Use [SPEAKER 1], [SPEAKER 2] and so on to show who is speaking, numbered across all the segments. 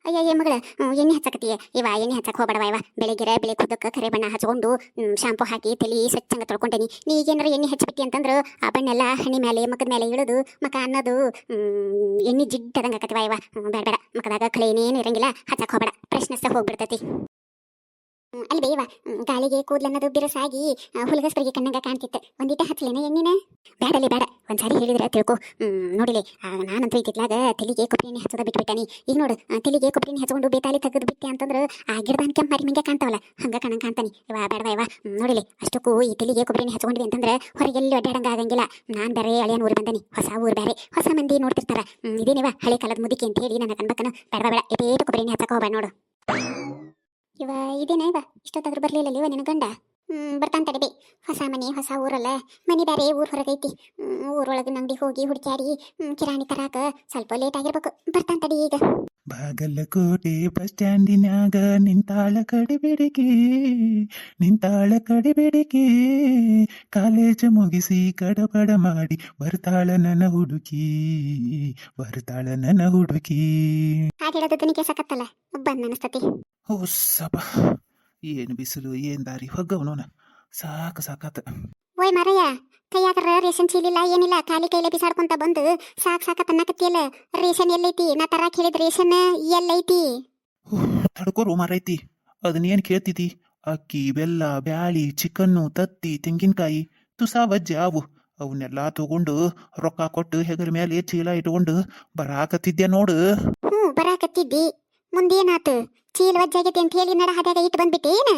[SPEAKER 1] ಅಯ್ಯಯ್ಯ ಮಗಳ ಎಣ್ಣೆ ಹಚ್ಚಕತ್ತೀಯ ಇವ ಎಣ್ಣೆ ಹಚ್ಚಕ್ ಹೋಗ್ಬೇಡವ ಇವ ಬೆಳಿಗ್ಗೆ ಬೆಳೆ ಕುದಕ್ಕೆ ಕರೆ ಬಣ್ಣ ಹಚ್ಕೊಂಡು ಶಾಂಪು ಹಾಕಿ ತಲೆ ಸ್ವಚ್ಛಂಗ ತೊಳ್ಕೊಂಡೇನಿ ನೀ ಈಗೇನಾರ ಎಣ್ಣೆ ಹಚ್ಬಿಟ್ಟಿ ಅಂತಂದ್ರೆ ಆ ಬಣ್ಣೆಲ್ಲ ಹಣ್ಣಿ ಮೇಲೆ ಮಕ್ಕದ ಮೇಲೆ ಇಳಿದು ಮಕ ಅನ್ನೋದು ಎಣ್ಣೆ ಜಿಡ್ಡದಂಗೆ ಆಕತಿವ ಇವ ಬೇಡ ಬೇಡ ಮಕದಾಗ ಕಳೆ ಏನೇನು ಇರಂಗಿಲ್ಲ ಹಚ್ಚಕ್ ಹೋಗ್ಬೇಡ ಫ್ರೆಶ್ನೆಸ್ ಹೋಗ್ಬಿಡ್ತೈತಿ ಅಲ್ಲಿ ಬೇವ ಗಾಳಿಗೆ ಕೂದಲನ್ನದು ಬಿರುಸಾಗಿ ಹುಲಗಸ್ಪರಿಗೆ ಕಣ್ಣಂಗ ಕಾಣ್ತಿತ್ತು ಒಂದಿಟ ಹಚ್ಚಲೇನ ಎಣ್ಣಿನ ಬೇಡಲಿ ಬೇಡ ಒಂದ್ಸಾರಿ ಹೇಳಿದ್ರೆ ತಿಳ್ಕೊ ನೋಡಿಲಿ ನಾನಂತೂ ಇತ್ತಿತ್ಲಾಗ ತಲೆಗೆ ಕೊಬ್ಬರಿ ಎಣ್ಣೆ ಹಚ್ಚೋದ ಬಿಟ್ಬಿಟ್ಟಾನಿ ಈಗ ನೋಡು ತಲೆಗೆ ಕೊಬ್ಬರಿ ಎಣ್ಣೆ ಹಚ್ಕೊಂಡು ಬೇತಾಲಿ ತೆಗೆದು ಬಿಟ್ಟೆ ಅಂತಂದ್ರೆ ಆ ಗಿಡದ ಕೆಂಪು ಮರಿ ಮಂಗೆ ಕಾಣ್ತಾವಲ್ಲ ಹಂಗ ಕಣ್ಣಂಗೆ ಕಾಣ್ತಾನೆ ಇವ ಬೇಡವ ಇವ ನೋಡಿಲಿ ಅಷ್ಟಕ್ಕೂ ಈ ತಲೆಗೆ ಕೊಬ್ಬರಿ ಎಣ್ಣೆ ಹಚ್ಕೊಂಡ್ವಿ ಅಂತಂದ್ರೆ ಹೊರಗೆಲ್ಲಿ ಅಡ್ಡಾಡಂಗ ಆಗಂಗಿಲ್ಲ ನಾನು ಬೇರೆ ಹಳೆಯ ಊರು ಬಂದನಿ ಹೊಸ ಊರು ಬೇರೆ ಹೊಸ ಮಂದಿ ನೋಡ್ತಿರ್ತಾರ ಇದೇನಿವ ಹಳೆ ಕಾಲದ ಮುದುಕಿ ಅಂತ ಹೇಳಿ ನನ್ನ ಕನ್ಬೇಕನ ಬೇಡ ಬೇಡ ಇದೇಟು ಕೊಬ್ಬರಿ ಎಣ್ಣೆ ಹಚ್ಚಕ ಹೋಗ್ಬೇಡ ನೋಡು ಇವ ಇದೇನ ಇವ ಇಷ್ಟೊತ್ತಾದ್ರೂ ಬರ್ಲಿಲ್ಲ ಇವ ನಿನ್ನ ಗಂಡ ಬರ್ತಾನೆ ತಡಿಬಿ ಹೊಸ ಮನೆ ಹೊಸ ಊರಲ್ಲ ಮನೆ ಬೇರೆ ಊರು ಹೊರಗೈತಿ ಊರೊಳಗೆ ಅಂಗಡಿ ಹೋಗಿ ಹುಡುಕ್ಯಾಡಿ ಕಿರಾಣಿ ತರಾಕ ಸ್ವಲ್ಪ ಲೇಟ್ ಆಗಿರ್ಬೇಕು ಬರ್ತಾನೆ ತಡಿ ಈಗ
[SPEAKER 2] ಬಾಗಲಕೋಟೆ ಬಸ್ ಸ್ಟ್ಯಾಂಡಿನ್ಯಾಗ ನಿಂತಾಳ ಕಡಿಬೇಡಿಕೆ ಕಾಲೇಜ್ ಮುಗಿಸಿ ಕಡಬಡ ಮಾಡಿ ಬರ್ತಾಳ ನನ್ನ ಹುಡುಕಿ
[SPEAKER 1] ಹಾಡಿಡೋದು ದನಿಗೆ ಸಾಕತ್ತಲ್ಲ ಬಂದ್ ಅನಸ್ತತಿ
[SPEAKER 2] ಓ ಸಬ ಏನು ಬಿಸಿಲು ಏನ್ ದಾರಿ ಹೊಗ್ಗವನೋನ ಸಾಕಾತ
[SPEAKER 1] ಓಯ್ ಮರಯ್ಯ ಕೈಯಾಗ ರೇಷನ್ ಚೀಲಿಲ್ಲ ಏನಿಲ್ಲ ಖಾಲಿ ಕೈಲೇ ಬಿಸಾಡ್ಕೊಂತ ಬಂದು ಸಾಕತ್ತ ಅನ್ನಕತ್ತಿಯಲ್ಲ ರೇಷನ್ ಎಲ್ಲೈತಿ ನಾ ತರಾಕ್ ಹೇಳಿದ ರೇಷನ್ ಎಲ್ಲೈತಿ
[SPEAKER 2] ತಡ್ಕೋರು ಮಾರೈತಿ ಅದನ್ನೇನು ಕೇಳ್ತಿತಿ ಅಕ್ಕಿ ಬೆಲ್ಲ ಬ್ಯಾಳಿ ಚಿಕನ್ನು ತತ್ತಿ ತೆಂಗಿನಕಾಯಿ ತುಸಾ ವಜ್ಜೆ ಅವನ್ನೆಲ್ಲ ತಗೊಂಡು ರೊಕ್ಕ ಕೊಟ್ಟು ಹೆಗರ ಮೇಲೆ ಚೀಲ ಇಟ್ಕೊಂಡು ಬರಾಕತ್ತಿದ್ದೆ ನೋಡು
[SPEAKER 1] ಬರಾಕತ್ತಿದ್ದಿ ಮುಂದೇನಾತು ಚೀಲ ವಜ್ಜಾಗೈತಿ ಅಂತ ಹೇಳಿ ನಡ ಹಾದ್ಯಾಗ ಇಟ್ಟು ಬಂದ್ಬಿಟ್ಟೇನ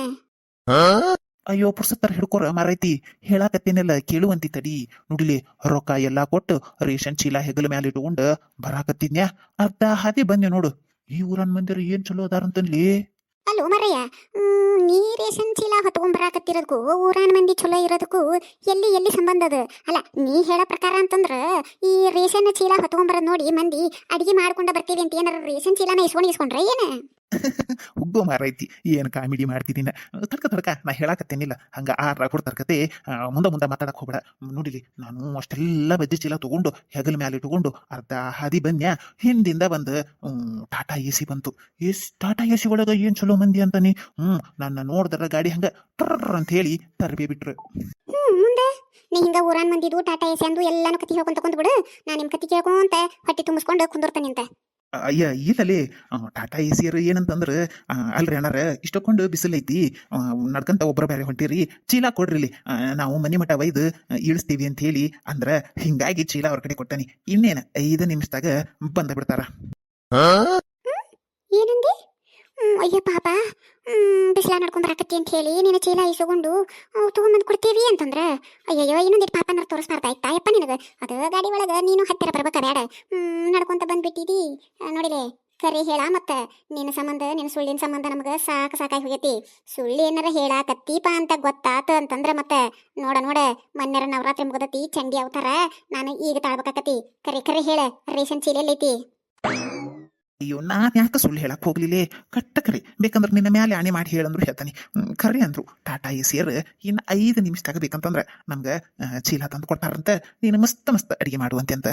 [SPEAKER 2] ಅಯ್ಯೋ ಪುರ್ಸತ್ತರ ಹಿಡ್ಕೊರ ಮಾರೈತಿ ಹೇಳಾಕತ್ತೇನೆಲ್ಲ ಕೇಳುವಂತಿ ತಡಿ ನುಡಿಲಿ ರೊಕ್ಕ ಎಲ್ಲಾ ಕೊಟ್ಟು ರೇಷನ್ ಚೀಲ ಹೆಗಲ ಮ್ಯಾಲ ಇಟ್ಕೊಂಡು ಬರಾಕತ್ತಿದ್ನ್ಯಾ ಅರ್ಧ ಹಾದಿ ಬಂದೆ ನೋಡು ಈ ಊರನ್ ಮಂದಿರ ಏನ್ ಚಲೋ ಅದಾರಂತನ್ಲಿ
[SPEAKER 1] ಅಲ್ಲೋ ಮರಯ್ಯ ನೀ ರೇಷನ್ ಚೀಲ ಹೊತ್ಕೊಂಡ್ ಬರಾಕತ್ತಿರೋದಕ್ಕೂ ಊರಾನ ಮಂದಿ ಚಲೋ ಇರೋದಕ್ಕೂ ಎಲ್ಲಿ ಸಂಬಂಧ ಅದ ಅಲ್ಲ ನೀ ಹೇಳೋ ಪ್ರಕಾರ ಅಂತಂದ್ರ ಈ ರೇಷನ್ ಚೀಲ ಹೊತ್ಕೊಂಡ್ ನೋಡಿ ಮಂದಿ ಅಡಿಗೆ ಮಾಡ್ಕೊಂಡ ಬರ್ತೀವಿ ಅಂತ ಏನಾರ ರೇಷನ್ ಚೀಲನ ಇಸ್ಕೊಂಡ್ರ ಏನ
[SPEAKER 2] ಹುಗ್ಗೋ ಮಾರೈತಿ ಏನು ಕಾಮಿಡಿ ಮಾಡ್ತಿದ್ದೀನ ತಡ್ಕ ನಾ ಹೇಳಾಕತ್ತೇನಿಲ್ಲ ಹಂಗ ಕೊಡ್ತಾರ ಕತೆ ಮುಂದೆ ಮಾತಾಡಕ್ ಹೋಗ್ಬೇಡ ನೋಡಿಲಿ ನಾನು ಅಷ್ಟೆಲ್ಲ ಬಜ್ಜಿ ಚೀಲ ತಗೊಂಡು ಹೆಗಲ ಮ್ಯಾಲೆ ಇಟ್ಕೊಂಡು ಅರ್ಧ ಹಾದಿ ಬಂದ್ಯಾ ಹಿಂದಿಂದ ಬಂದು ಟಾಟಾ ಎ ಸಿ ಬಂತು ಟಾಟಾ ಎ ಸಿ ಒಳಗ ಏನ್ ಚಲೋ ಮಂದಿ ಅಂತಾನೆ ನನ್ನ ನೋಡಿದ್ರ ಗಾಡಿ ಹಂಗ ಟ್ರರ್ ಅಂತ ಹೇಳಿ ತರಬೇ ಬಿಟ್ರು
[SPEAKER 1] ಮುಂದೆ ನೀ ಹಿಂಗ ಊರಾನ್ ಮಂದಿದು ಟಾಟಾ ಎ ಸಿ ಅಂದು ಎಲ್ಲಾನು ಕತಿ ಹೇಳ್ಕೊಂತ ಕುಂತ್ಬಿಡು ನಾ ನಿಮ್ ಕತಿ ಕೇಳ್ಕೊಂತ ಹೊಟ್ಟಿ ತುಂಬಿಸ್ಕೊಂಡು ಕುಂದಿರ್ತಾನೆ ಅಂತ
[SPEAKER 2] ಅಯ್ಯ ಇಲ್ಲಲೇ ಟಾಟಾ ಎ ಸಿಯರ್ ಏನಂತಂದ್ರೆ ಅಲ್ರಿ ಅಣ್ಣಾರ ಇಷ್ಟೊಂದು ಬಿಸಿಲೈತಿ ನಡ್ಕಂತ ಒಬ್ಬರ ಬೇರೆ ಹೊಂಟಿರಿ ಚೀಲ ಕೊಡ್ರಿಲಿ ನಾವು ಮನೆ ಮಠ ಒಯ್ದು ಇಳಿಸ್ತೀವಿ ಅಂತ ಹೇಳಿ ಅಂದ್ರ ಹಿಂಗಾಗಿ ಚೀಲ ಅವ್ರ ಕಡೆ ಕೊಟ್ಟಾನಿ ಇನ್ನೇನು 5 ನಿಮಿಷದಾಗ ಬಂದ ಬಿಡ್ತಾರ
[SPEAKER 1] ಏನಂದಿ ಅಯ್ಯ ಪಾಪ ಬಿಸಿಲ ನಡ್ಕೊಂಡ್ ಬರಾಕತ್ತಿ ಅಂತ ಹೇಳಿ ನೀನು ಚೀಲ ಇಸ್ಕೊಂಡು ತಗೊಂಬಂದು ಕೊಡ್ತೀವಿ ಅಂತಂದ್ರ ಅಯ್ಯಯ್ಯೋ ಇನ್ನೊಂದಿಟ್ಟು ಪಾಪ ಅಂದ್ರೆ ತೋರಿಸ್ಬಾರ್ದ ಆಯ್ತಾ ಯಪ್ಪ ನಿನಗ ಅದು ಗಾಡಿ ಒಳಗ ನೀನು ಹತ್ತಿರ ಬರ್ಬೇಕ ಬೇಡ ನಡ್ಕೊಂತ ಬಂದ್ಬಿಟ್ಟಿದಿ ನೋಡಿಲೆ ಕರೆ ಹೇಳ ಮತ್ತ ನಿನ್ನ ಸಂಬಂಧ ನಿನ್ನ ಸುಳ್ಳಿನ ಸಂಬಂಧ ನಮಗ ಸಾಕಾಗಿ ಹೋಗೈತಿ ಸುಳ್ಳು ಏನಾರ ಹೇಳಾಕತ್ತೀಪ ಅಂತ ಗೊತ್ತಾತ ಅಂತಂದ್ರ ಮತ್ತೆ ನೋಡ ಮೊನ್ನೆರ ನವರಾತ್ರಿ ಮುಗದತಿ ಚಂಡಿ ಅವತಾರ ನಾನು ಈಗ ತಾಳ್ಬೇಕಾಕತಿ ಕರೆ ಹೇಳ ರೇಷನ್ ಚೀಲ ಎಲ್ಲೈತಿ
[SPEAKER 2] ಅಯ್ಯೋ ನಾನು ಯಾಕೆ ಸುಳ್ಳು ಹೇಳಕ್ ಹೋಗ್ಲಿಲ್ಲೇ ಕರೆ ಬೇಕಂದ್ರೆ ನಿನ್ನ ಮ್ಯಾಲೆ ಆಣೆ ಮಾಡಿ ಹೇಳಂದ್ರು ಹೇಳ್ತಾನೆ ಖರೆ ಅಂದ್ರು ಟಾಟಾ ಎ ಸಿಯರ್ ಇನ್ನು 5 ನಿಮಿಷದಾಗ ಬೇಕಂತಂದ್ರೆ ನಮ್ಗೆ ಚೀಲ ತಂದು ಕೊಡ್ತಾರಂತ ನೀನು ಮಸ್ತ್ ಅಡಿಗೆ ಮಾಡುವಂತೆ ಅಂತ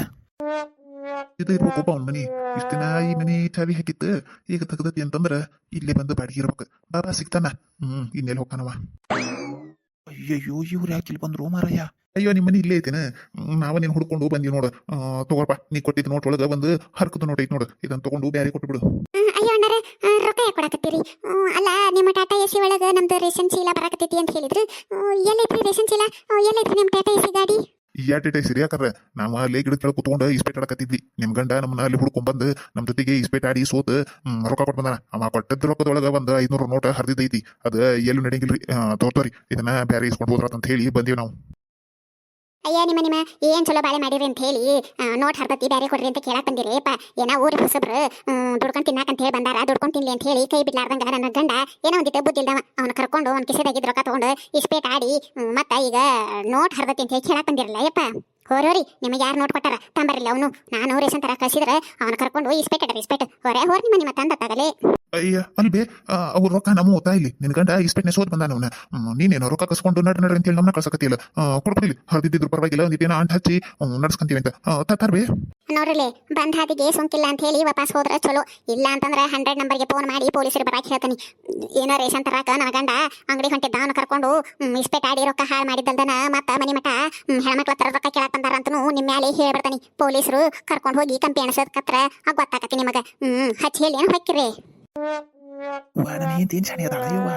[SPEAKER 3] ಇದು ಇರ್ಬೇಕಪ್ಪ ಅವ್ನ ಮನಿ ಇಷ್ಟ ದಿನ ಈ ಮನಿ ಚಾವಿ ಹಾಕಿತ್ತು ಈಗ ತೆಗ್ದತಿ ಅಂತಂದ್ರ ಇಲ್ಲೇ ಬಂದು ಬಾಡಿಗೆ ಇರ್ಬೇಕು ಬಾಬಾ ಸಿಗ್ತಾನ ಇನ್ನೆಲ್ಲಿ ಹೋಗ್ತಾನವ
[SPEAKER 2] ಅಯ್ಯಯ್ಯೋ ಇವ್ರು ಯಾಕೆ ಇಲ್ಲಿ ಬಂದ್ರು ಮಾರಯ್ಯ
[SPEAKER 3] ಅಯ್ಯೋ ನಿಮ್ಮ ಮನಿ ಇಲ್ಲೇ ಐತೇನ ನಾವ ನೀನು ಹುಡ್ಕೊಂಡು ಬಂದಿ ನೋಡು ತಗೋಪ್ಪ ನೀ ಕೊಟ್ಟಿದ್ದ ನೋಟ್ ಒಳಗ ಒಂದು ಹರ್ಕದ ನೋಟ್ ಐತಿ ನೋಡು ಇದನ್ನ ತಗೊಂಡು ಬ್ಯಾರೆ ಕೊಟ್ಟು ಬಿಡು
[SPEAKER 1] ಅಯ್ಯೋ ಅಣ್ಣಾರ ರೊಕ್ಕ ಯಾಕೆ ಕೊಡಕತ್ತೀರಿ ಅಲ್ಲ ನಿಮ್ಮ ಟಾಟಾ ಎ ಸಿ ಒಳಗ ನಮ್ದು ರೇಷನ್ ಚೀಲ ಬರಾಕತ್ತೈತಿ ಅಂತ ಹೇಳಿದ್ರು ಎಲ್ಲೈತ್ರಿ ರೇಷನ್ ಚೀಲ ಎಲ್ಲೈತ್ರಿ ನಿಮ್ಮ ಟಾಟಾ ಎ ಸಿ ಗಾಡಿ
[SPEAKER 3] ಯಾಟೇಟ ಸಿರಿಯಾಕರ್ರೆ ನಾವು ಅಲ್ಲಿ ಗಿಡದ ಕೆಳಗೆ ಕುತ್ಕೊಂಡು ಇಸ್ಪೇಟ್ ಆಡಕತ್ತಿದ್ವಿ ನಿಮ್ ಗಂಡ ನಮ್ಮನ್ನ ಅಲ್ಲಿ ಹುಡ್ಕೊಂಡ್ಬಂದು ನಮ್ಮ ಜೊತೆಗೆ ಇಸ್ಪೇಟ್ ಆಡಿ ಸೋತ್ ರೊಕ್ಕ ಕೊಟ್ಟು ಬಂದಾನ ಅವ ಕೊಟ್ಟದ ರೊಕ್ಕದೊಳಗ ಒಂದು 500 ನೋಟ್ ಹರಿದೈತಿ ಅದು ಎಲ್ಲೂ ನಡೆಯಂಗಿಲ್ರಿ ತೋರ್ತಾರಿ ಇದನ್ನ ಬ್ಯಾರೆ ಇಸ್ಕೊಂಡು ಹೋದ್ರತ್ ಅಂತ ಹೇಳಿ ಬಂದೀವಿ ನಾವು
[SPEAKER 1] ಅಯ್ಯ ನಿಮ್ಮ ಏನ್ ಚಲೋ ಬಾಳೆ ಮಾಡಿರಿ ಅಂತ ಹೇಳಿ ನೋಟ್ ಹರ್ತತಿ ಬ್ಯಾರೆ ಕೊಡ್ರಿ ಅಂತ ಕೇಳಕ್ ಬಂದಿರೇಪ ಏನ ಊರಿ ಹೊಸಬ್ರು ದುಡ್ಕೊಂಡ್ ತಿನ್ನಾಕ ಅಂತ ಹೇಳಿ ಬಂದಾರ ದುಡ್ಕೊಂಡ್ ತಿನ್ಲಿ ಅಂತ ಹೇಳಿ ಕೈ ಬಿಡ್ಲಾರ್ದಂಗ ನನ್ನ ಗಂಡ ಏನೋ ಒಂದಿಟ್ಟು ಬುದ್ಧಿಲ್ದವ ಅವ್ನ ಕರ್ಕೊಂಡು ಅವ್ನ ಕಿಸೆದಾಗಿದ್ ರೊಕ್ಕ ತಗೊಂಡು ಇಸ್ಪೇಟ್ ಆಡಿ ಮತ್ತ ಈಗ ನೋಟ್ ಹರ್ತತಿ ಅಂತ ಹೇಳಿ ಕೇಳಕ್ ಬಂದಿರಲ್ಲ ಯಪ್ಪ ಹೋರಿ ನಿಮಗೆ ಯಾರು ನೋಟ್ ಕೊಟ್ಟಾರ ತಂಬರಿಲ್ಲ ಅವನು ನಾನು ರೇಷನ್ ತರ ಕಳ್ಸಿದ್ರೆ ಅವನ ಕರ್ಕೊಂಡು ಇಸ್ಪೇಟ್ ಹೊರ ನಿಮ್ಮ ಮನೆ ಮತ್ತೆ ಅಂದ ತಗಲೇ
[SPEAKER 3] ಅಯ್ಯ ಅಲ್ಲಿ ಬೇ ಅವ್ರ ರೊಕ್ಕ ನಮ್ಮ ಓದ್ತಾ ಇಲ್ಲಿ ನಿನ್ ಗಂಡ ಇಸ್ಪೆಟ್ನೆ ಸೋದ್ ಬಂದ ಅವನ ನೀನೇನೋ ರೊಕ್ಕ ಕಸ್ಕೊಂಡು ನಡ್ರಿ ಅಂತೇಳಿ ನಮ್ಮನ್ನ ಕಳ್ಸಕತ್ತಿಲ್ಲ ಕೊಡ್ಬಿಡ್ಲಿ ಹರಿದಿದ್ರು ಪರವಾಗಿಲ್ಲ ಒಂದಿಟ್ಟೇನ ಅಂಟ್ ಹಚ್ಚಿ ನಡ್ಸ್ಕೊಂತೀವಿ ಅಂತ ತರ್ಬೇ
[SPEAKER 1] ನೋಡ್ರಲಿ ಬಂದ್ ಹಾದಿಗೆ ಸೋಂಕಿಲ್ಲ ಅಂತ ಹೇಳಿ ವಾಪಸ್ ಹೋದ್ರೆ ಚಲೋ, ಇಲ್ಲ ಅಂತಂದ್ರೆ 100 ನಂಬರ್ಗೆ ಫೋನ್ ಮಾಡಿ ಪೊಲೀಸರು ಬರಾಕ್ ಹೇಳ್ತೀನಿ. ಏನೋ ರೇಷನ್ ತರಾಕ ನನ್ನ ಗಂಡ ಅಂಗಡಿ ಹೊಂಟಿದ್ದ ಅವನು ಕರ್ಕೊಂಡು ಇಸ್ಪೇಟ್ ಆಡಿ ರೊಕ್ಕ ಹಾಳು ಮಾಡಿದ್ದಲ್ದನ ಮತ್ತ ಮನಿ ಮಠ ಹೆಣ್ಮಕ್ಳ ತರ ರೊಕ್ಕ ಕೇಳಕ್ ಬಂದಾರ ಅಂತನೂ ನಿಮ್ಮ ಮ್ಯಾಲೆ ಹೇಳ್ಬಿಡ್ತಾನಿ. ಪೊಲೀಸರು ಕರ್ಕೊಂಡು ಹೋಗಿ ಕಂಪಿ ಅಣಸೋದಕ್ಕತ್ರ ಗೊತ್ತಾಕತಿ ನಿಮಗ. ಹಚ್ಚಿ ಹೇಳಿ ಏನು ಹೊಕ್ಕಿರಿ.
[SPEAKER 2] ನನ್ನ ಏನ್ ಶಾಣೆ ಅದಾಳ ಇವ.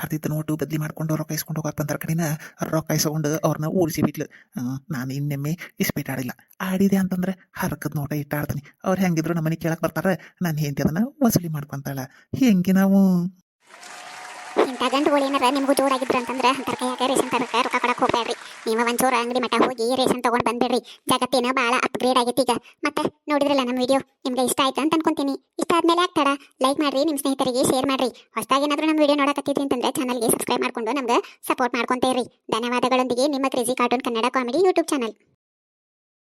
[SPEAKER 2] ಹರಿದಿದ್ದ ನೋಟು ಬದ್ಲಿ ಮಾಡ್ಕೊಂಡು ರೊಕ್ಕ ಇಸ್ಕೊಂಡು ಹೋಗಕ್ ಬಂದಾರ ಕಡೆನ ರೊಕ್ಕ ಇಸ್ಕೊಂಡು ಅವ್ರನ್ನ ಓಡಿಸಿ ಬಿಟ್ಲು. ನಾನು ಇನ್ನೊಮ್ಮೆ ಇಸ್ಪೇಟ್ ಆಡಿಲ್ಲ. ಆಡಿದೆ ಅಂತಂದ್ರೆ ಹರಕದ ನೋಟ ಇಟ್ಟಾಡ್ತೀನಿ. ಅವ್ರು ಹೆಂಗಿದ್ರು ನಮ್ಮ ಮನೆ ಕೇಳಕ್ ಬರ್ತಾರ, ನಾನು ಹೆಂಡತಿ ಅದನ್ನ ವಸೂಲಿ ಮಾಡ್ಕೊಂತಾಳ. ಹೆಂಗೆ ನಾವು
[SPEAKER 1] ಇಂಥ ಗಂಡುಗಳು ಏನಾರ ನಿಮಗೂ ಜೋರಾಗಿದ್ರು ಅಂತಂದ್ರೆ ಅಂತರ ಕೈಯಾಗ ರೇಷನ್ ತರಕ ರೊಕ್ಕ ಕೊಡಕ್ ಹೋಗ್ಬೇಡ್ರಿ. ನೀವು ಒಂಚೂರು ಅಂಗಡಿ ಮಠ ಹೋಗಿ ರೇಷನ್ ತಗೊಂಡ್ ಬಂದ್ಬಿಡ್ರಿ. ಜಗತ್ತೇನ ಭಾಳ ಅಪ್ಗ್ರೇಡ್ ಆಗೈತಿ ಈಗ. ಮತ್ತೆ ನೋಡಿದ್ರಲ್ಲ ನಮ್ಮ ವಿಡಿಯೋ ನಿಮ್ಗೆ ಇಷ್ಟ ಆಯ್ತು ಅಂತ ಅನ್ಕೊಂತೀನಿ. ಇಷ್ಟ ಆದ್ಮೇಲೆ ಆಗ್ತಾಡ ಲೈಕ್ ಮಾಡ್ರಿ, ನಿಮ್ಮ ಸ್ನೇಹಿತರಿಗೆ ಶೇರ್ ಮಾಡ್ರಿ. ಹೊಸದಾಗಿ ಏನಾದರೂ ನಮ್ಮ ವಿಡಿಯೋ ನೋಡಕತ್ತಿದ್ರಿ ಅಂತಂದ್ರೆ ಚಾನಲ್ಗೆ ಸಬ್ಸ್ಕ್ರೈಬ್ ಮಾಡ್ಕೊಂಡು ನಮ್ಗೆ ಸಪೋರ್ಟ್ ಮಾಡ್ಕೊಂತೇರಿ. ಧನ್ಯವಾದಗಳೊಂದಿಗೆ ನಿಮ್ಮ crazy cartoon Kannada comedy YouTube channel.